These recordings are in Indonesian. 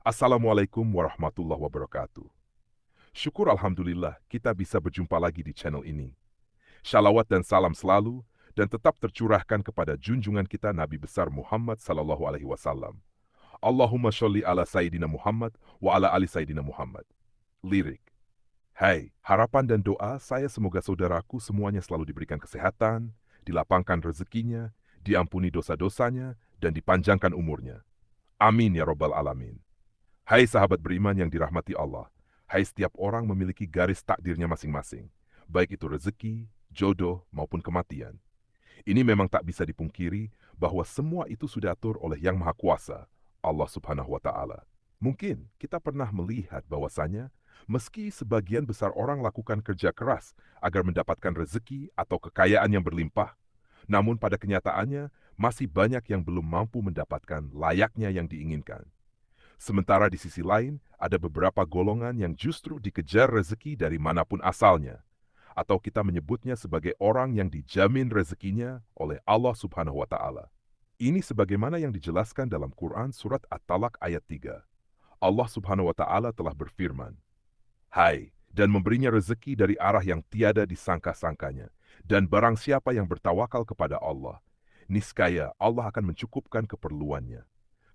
Assalamualaikum warahmatullahi wabarakatuh. Syukur Alhamdulillah kita bisa berjumpa lagi di channel ini. Shalawat dan salam selalu dan tetap tercurahkan kepada junjungan kita Nabi besar Muhammad sallallahu alaihi wasallam. Allahumma sholli ala Sayyidina Muhammad wa ala ali Sayyidina Muhammad. Lirik. Hai, harapan dan doa saya semoga saudaraku semuanya selalu diberikan kesehatan, dilapangkan rezekinya, diampuni dosa-dosanya, dan dipanjangkan umurnya. Amin ya robbal alamin. Hai sahabat beriman yang dirahmati Allah, hai setiap orang memiliki garis takdirnya masing-masing, baik itu rezeki, jodoh, maupun kematian. Ini memang tak bisa dipungkiri bahwa semua itu sudah diatur oleh Yang Maha Kuasa, Allah Subhanahu wa Ta'ala. Mungkin kita pernah melihat bahwasanya, meski sebagian besar orang lakukan kerja keras agar mendapatkan rezeki atau kekayaan yang berlimpah, namun pada kenyataannya masih banyak yang belum mampu mendapatkan layaknya yang diinginkan. Sementara di sisi lain, ada beberapa golongan yang justru dikejar rezeki dari manapun asalnya. Atau kita menyebutnya sebagai orang yang dijamin rezekinya oleh Allah Subhanahu wa Ta'ala. Ini sebagaimana yang dijelaskan dalam Quran Surat At-Talaq ayat 3. Allah Subhanahu wa Ta'ala telah berfirman, Hai, dan memberinya rezeki dari arah yang tiada disangka-sangkanya. Dan barang siapa yang bertawakal kepada Allah, niscaya Allah akan mencukupkan keperluannya.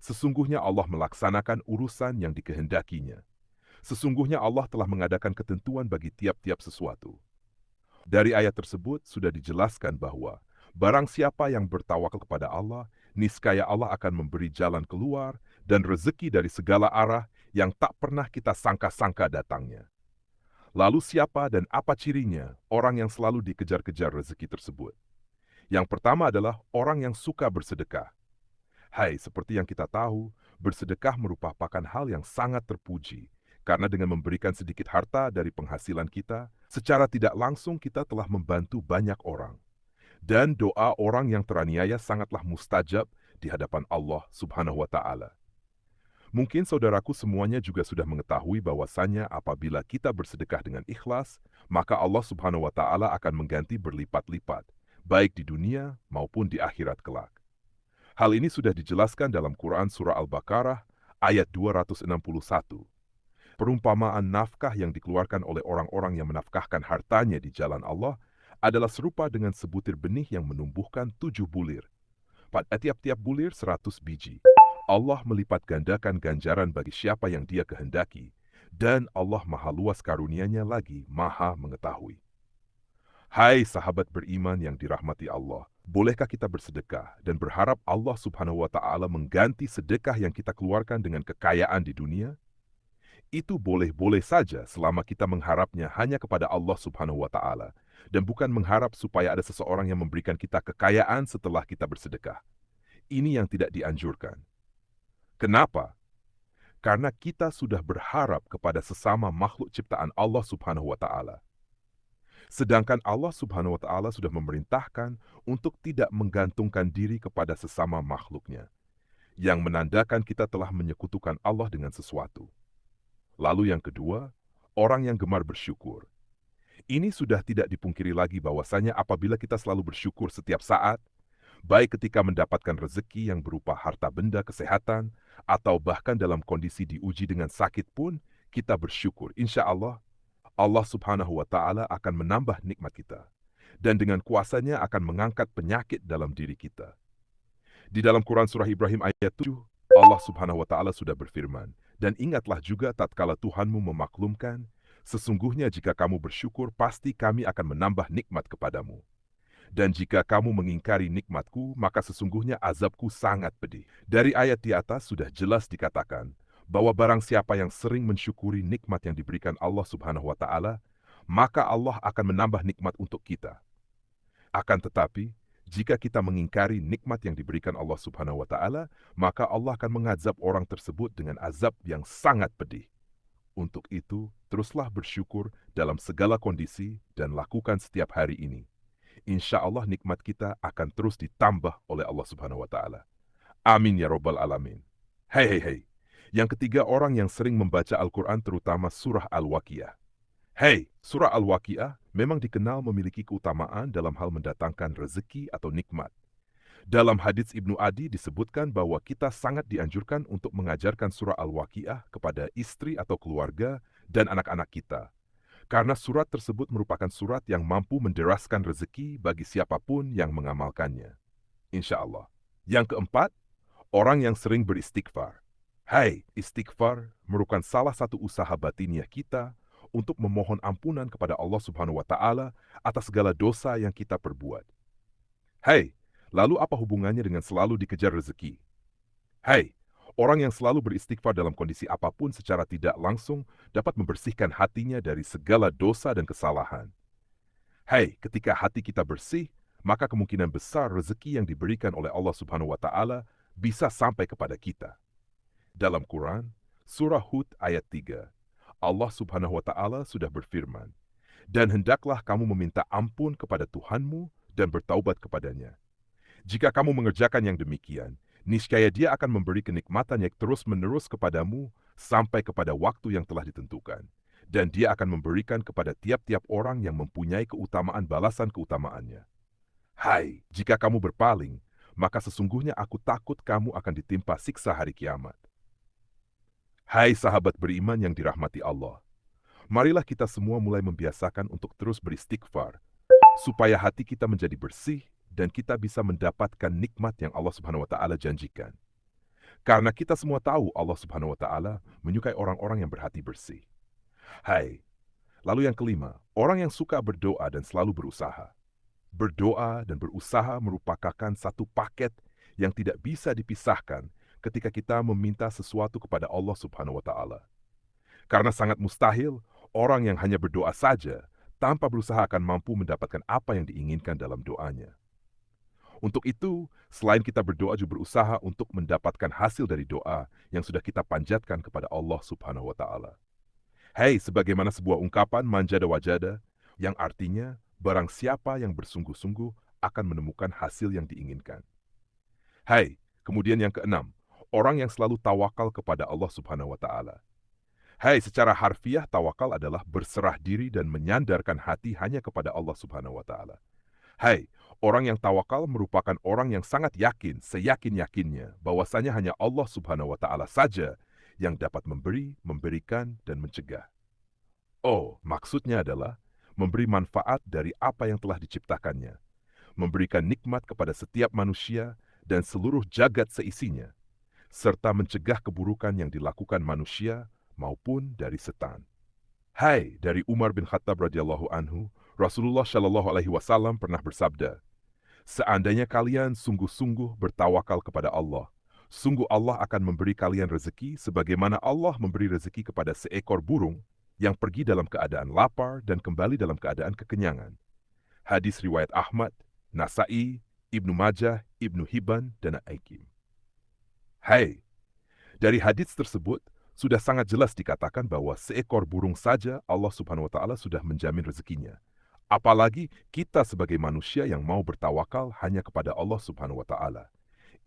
Sesungguhnya Allah melaksanakan urusan yang dikehendakinya. Sesungguhnya Allah telah mengadakan ketentuan bagi tiap-tiap sesuatu. Dari ayat tersebut sudah dijelaskan bahwa barang siapa yang bertawakal kepada Allah, niscaya Allah akan memberi jalan keluar dan rezeki dari segala arah yang tak pernah kita sangka-sangka datangnya. Lalu siapa dan apa cirinya orang yang selalu dikejar-kejar rezeki tersebut? Yang pertama adalah orang yang suka bersedekah. Hai, seperti yang kita tahu, bersedekah merupakan hal yang sangat terpuji, karena dengan memberikan sedikit harta dari penghasilan kita, secara tidak langsung kita telah membantu banyak orang. Dan doa orang yang teraniaya sangatlah mustajab di hadapan Allah Subhanahu wa Ta'ala. Mungkin saudaraku semuanya juga sudah mengetahui bahwasannya apabila kita bersedekah dengan ikhlas, maka Allah Subhanahu wa Ta'ala akan mengganti berlipat-lipat, baik di dunia maupun di akhirat kelak. Hal ini sudah dijelaskan dalam Quran Surah Al-Baqarah ayat 261. Perumpamaan nafkah yang dikeluarkan oleh orang-orang yang menafkahkan hartanya di jalan Allah adalah serupa dengan sebutir benih yang menumbuhkan 7 bulir. Pada tiap-tiap bulir 100 biji. Allah melipat gandakan ganjaran bagi siapa yang Dia kehendaki, dan Allah maha luas karunia-Nya lagi maha mengetahui. Hai sahabat beriman yang dirahmati Allah, bolehkah kita bersedekah dan berharap Allah Subhanahu wa Ta'ala mengganti sedekah yang kita keluarkan dengan kekayaan di dunia? Itu boleh-boleh saja selama kita mengharapnya hanya kepada Allah Subhanahu wa Ta'ala dan bukan mengharap supaya ada seseorang yang memberikan kita kekayaan setelah kita bersedekah. Ini yang tidak dianjurkan. Kenapa? Karena kita sudah berharap kepada sesama makhluk ciptaan Allah Subhanahu wa Ta'ala. Sedangkan Allah Subhanahu wa Ta'ala sudah memerintahkan untuk tidak menggantungkan diri kepada sesama makhluknya, yang menandakan kita telah menyekutukan Allah dengan sesuatu. Lalu yang kedua, orang yang gemar bersyukur. Ini sudah tidak dipungkiri lagi bahwasanya apabila kita selalu bersyukur setiap saat, baik ketika mendapatkan rezeki yang berupa harta benda, kesehatan, atau bahkan dalam kondisi diuji dengan sakit pun, kita bersyukur. Insya Allah, Allah Subhanahu wa Ta'ala akan menambah nikmat kita, dan dengan kuasanya akan mengangkat penyakit dalam diri kita. Di dalam Quran Surah Ibrahim ayat 7, Allah Subhanahu wa Ta'ala sudah berfirman, dan ingatlah juga tatkala Tuhanmu memaklumkan, sesungguhnya jika kamu bersyukur, pasti kami akan menambah nikmat kepadamu. Dan jika kamu mengingkari nikmatku, maka sesungguhnya azabku sangat pedih. Dari ayat di atas sudah jelas dikatakan, bahwa barang siapa yang sering mensyukuri nikmat yang diberikan Allah Subhanahu wa Ta'ala, maka Allah akan menambah nikmat untuk kita. Akan tetapi, jika kita mengingkari nikmat yang diberikan Allah Subhanahu wa Ta'ala, maka Allah akan mengazab orang tersebut dengan azab yang sangat pedih. Untuk itu, teruslah bersyukur dalam segala kondisi dan lakukan setiap hari ini. Insya Allah nikmat kita akan terus ditambah oleh Allah Subhanahu wa Ta'ala. Amin ya robbal alamin. Hei hei hei. Yang ketiga, orang yang sering membaca Al-Quran terutama surah Al-Waqiah. Hei, surah Al-Waqiah memang dikenal memiliki keutamaan dalam hal mendatangkan rezeki atau nikmat. Dalam hadits Ibnu Adi disebutkan bahwa kita sangat dianjurkan untuk mengajarkan surah Al-Waqiah kepada istri atau keluarga dan anak-anak kita. Karena surat tersebut merupakan surat yang mampu menderaskan rezeki bagi siapapun yang mengamalkannya. Insya Allah. Yang keempat, orang yang sering beristighfar. Hai, istighfar merupakan salah satu usaha batiniah kita untuk memohon ampunan kepada Allah Subhanahu wa Ta'ala atas segala dosa yang kita perbuat. Hai, lalu apa hubungannya dengan selalu dikejar rezeki? Hai, orang yang selalu beristighfar dalam kondisi apapun secara tidak langsung dapat membersihkan hatinya dari segala dosa dan kesalahan. Hai, ketika hati kita bersih, maka kemungkinan besar rezeki yang diberikan oleh Allah Subhanahu wa Ta'ala bisa sampai kepada kita. Dalam Quran, surah Hud ayat 3, Allah Subhanahu wa Ta'ala sudah berfirman, "Dan hendaklah kamu meminta ampun kepada Tuhanmu dan bertaubat kepadanya. Jika kamu mengerjakan yang demikian, niscaya Dia akan memberi kenikmatan yang terus-menerus kepadamu sampai kepada waktu yang telah ditentukan. Dan Dia akan memberikan kepada tiap-tiap orang yang mempunyai keutamaan balasan keutamaannya. Hai, jika kamu berpaling, maka sesungguhnya aku takut kamu akan ditimpa siksa hari kiamat." Hai sahabat beriman yang dirahmati Allah, marilah kita semua mulai membiasakan untuk terus beristighfar, supaya hati kita menjadi bersih dan kita bisa mendapatkan nikmat yang Allah Subhanahu wa Ta'ala janjikan. Karena kita semua tahu Allah Subhanahu wa Ta'ala menyukai orang-orang yang berhati bersih. Hai, lalu yang kelima, orang yang suka berdoa dan selalu berusaha. Berdoa dan berusaha merupakan satu paket yang tidak bisa dipisahkan ketika kita meminta sesuatu kepada Allah Subhanahu wa Ta'ala. Karena sangat mustahil orang yang hanya berdoa saja tanpa berusaha akan mampu mendapatkan apa yang diinginkan dalam doanya. Untuk itu, selain kita berdoa juga berusaha untuk mendapatkan hasil dari doa yang sudah kita panjatkan kepada Allah Subhanahu wa Ta'ala. Hei, sebagaimana sebuah ungkapan manjada wajada yang artinya barang siapa yang bersungguh-sungguh akan menemukan hasil yang diinginkan. Hai, kemudian yang keenam, orang yang selalu tawakal kepada Allah Subhanahu wa Ta'ala. Hai, secara harfiah tawakal adalah berserah diri dan menyandarkan hati hanya kepada Allah Subhanahu wa Ta'ala. Hai, orang yang tawakal merupakan orang yang sangat yakin, seyakin-yakinnya bahwasanya hanya Allah Subhanahu wa Ta'ala saja yang dapat memberi, memberikan, dan mencegah. Oh, maksudnya adalah memberi manfaat dari apa yang telah diciptakannya, memberikan nikmat kepada setiap manusia dan seluruh jagat seisinya, serta mencegah keburukan yang dilakukan manusia maupun dari setan. Hai, dari Umar bin Khattab radhiyallahu anhu, Rasulullah Shallallahu alaihi wasallam pernah bersabda, "Seandainya kalian sungguh-sungguh bertawakal kepada Allah, sungguh Allah akan memberi kalian rezeki sebagaimana Allah memberi rezeki kepada seekor burung yang pergi dalam keadaan lapar dan kembali dalam keadaan kekenyangan." Hadis riwayat Ahmad, Nasai, Ibnu Majah, Ibnu Hibban, dan Aikim. Hai, dari hadis tersebut, sudah sangat jelas dikatakan bahwa seekor burung saja Allah Subhanahu wa Ta'ala sudah menjamin rezekinya. Apalagi kita sebagai manusia yang mau bertawakal hanya kepada Allah Subhanahu wa Ta'ala.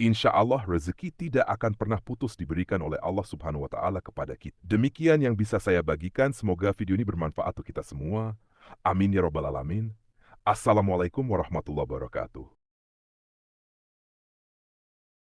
Insya Allah rezeki tidak akan pernah putus diberikan oleh Allah Subhanahu wa Ta'ala kepada kita. Demikian yang bisa saya bagikan, semoga video ini bermanfaat untuk kita semua. Amin ya rabbal alamin. Assalamualaikum warahmatullahi wabarakatuh.